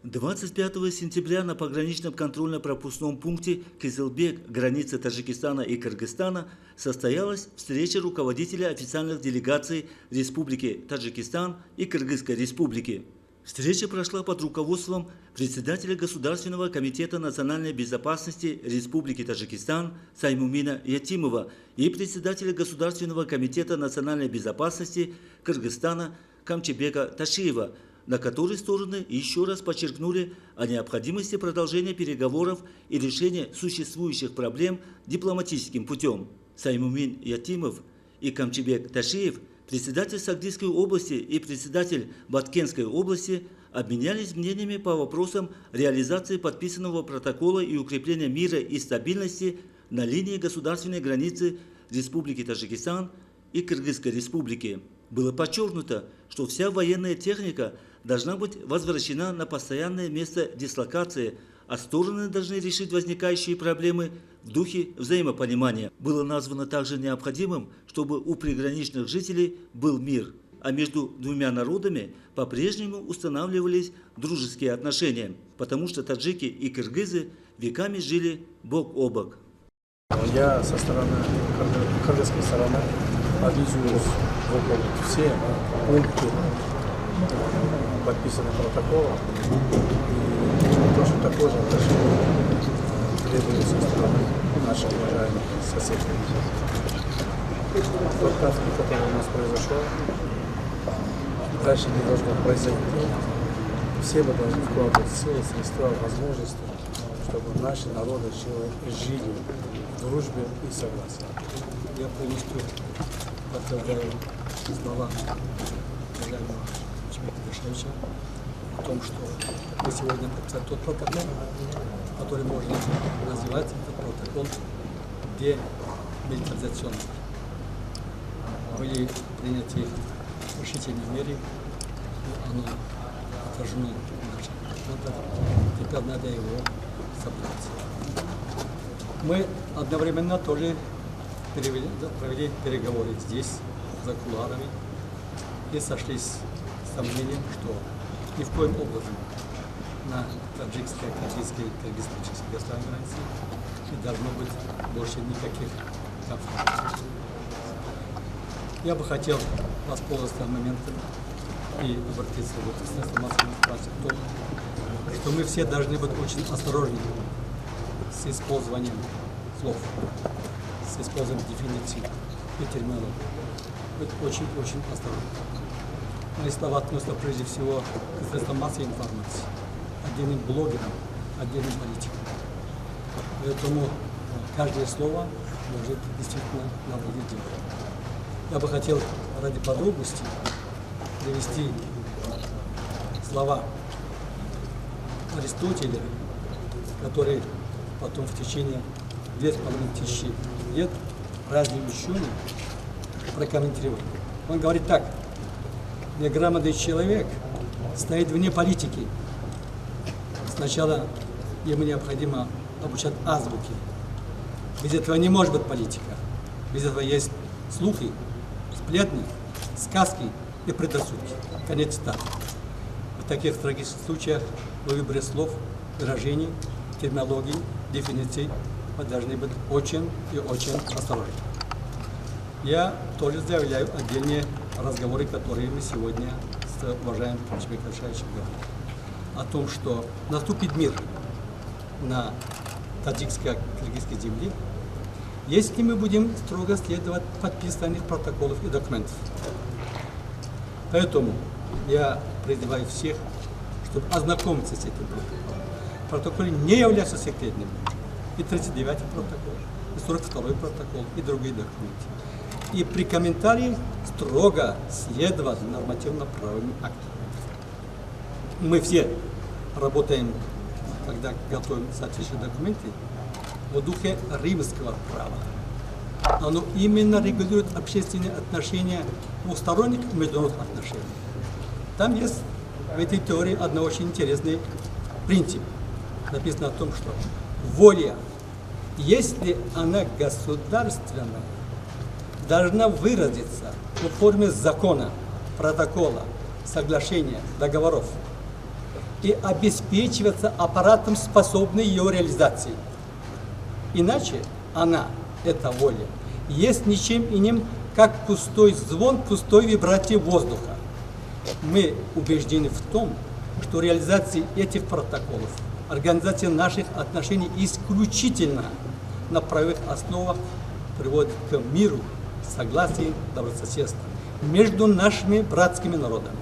25 сентября на пограничном контрольно-пропускном пункте Кызылбек, границы Таджикистана и Кыргызстана, состоялась встреча руководителей официальных делегаций Республики Таджикистан и Кыргызской Республики. Встреча прошла под руководством председателя Государственного комитета национальной безопасности Республики Таджикистан Саймумина Ятимова и председателя Государственного комитета национальной безопасности Кыргызстана Камчебека Ташиева, на которой стороны еще раз подчеркнули о необходимости продолжения переговоров и решения существующих проблем дипломатическим путем. Саймумин Ятимов и Камчебек Ташиев, председатель Сагдийской области и председатель Баткенской области, обменялись мнениями по вопросам реализации подписанного протокола и укрепления мира и стабильности на линии государственной границы Республики Таджикистан и Кыргызской Республики. Было подчеркнуто, что вся военная техника должна быть возвращена на постоянное место дислокации, а стороны должны решить возникающие проблемы в духе взаимопонимания. Было названо также необходимым, чтобы у приграничных жителей был мир, а между двумя народами по-прежнему устанавливались дружеские отношения, потому что таджики и кыргызы веками жили бок о бок. Я со стороны кыргызской стороны обязуюсь выполнить все пункты подписанного протокола и точно такое же отношение требуется со стороны наших уважаемых соседей. Тот конфликт, который у нас произошел, дальше не должно произойти. Все мы должны вкладывать силы, средства, возможности, чтобы наши народы жили в дружбе и согласии. Я полностью подтверждаю слова уважаемого Чебека Ташиевича о том, что мы сегодня подписали тот протокол, который можно называть этот протокол демилитаризационным. Были приняты решительные меры, оно отражено в наших документах, теперь надо его соблюдать. Мы одновременно тоже провели переговоры здесь, за кулуарами, и сошлись с мнением, что ни в коем образом на таджикской, кыргызской, кыргызско-таджикской государственной границе не должно быть больше никаких конфликтов. Я бы хотел воспользоваться моментом и обратиться в средства массовой информации в том, что мы все должны быть очень осторожны с использованием слов, с использованием дефиниций и терминологии. Быть очень-очень осторожны. Мои слова относятся прежде всего к средствам массовой информации, отдельным блогерам, отдельным политикам. Поэтому каждое слово может действительно навредить делу. Я бы хотел ради подробности привести слова Аристотеля, который потом в течение 2500 лет разные ученые прокомментировали. Он говорит так: неграмотный человек стоит вне политики. Сначала ему необходимо обучать азбуке. Без этого не может быть политика. Без этого есть слухи, сплетни, сказки и предрассудки. Конец цитаты. В таких трагических случаях в выборе слов, выражений, терминологии, дефиниций мы должны быть очень и очень осторожны. Я тоже заявляю отдельные разговоры, которые мы сегодня с уважаемым Чебеком Ташиевичем говорили. О том, что наступит мир на таджикско-кыргызской земле, если мы будем строго следовать подписанных протоколов и документов. Поэтому я призываю всех, чтобы ознакомиться с этим протоколом. Протокол не является секретным. И 39-й протокол, и 42-й протокол, и другие документы. И при комментарии строго следовать нормативно-правовым актам. Мы все работаем, когда готовим соответствующие документы, в духе римского права. Оно именно регулирует общественные отношения двусторонних и международных отношений. Там есть в этой теории один очень интересный принцип. Написано о том, что воля, если она государственная, должна выразиться в форме закона, протокола, соглашения, договоров. и обеспечиваться аппаратом, способным ее реализации. Иначе она, эта воля, есть ничем иным, как пустой звон, пустой вибрации воздуха. Мы убеждены в том, что реализация этих протоколов, организация наших отношений исключительно на правовых основах приводит к миру, согласию, добрососедству между нашими братскими народами.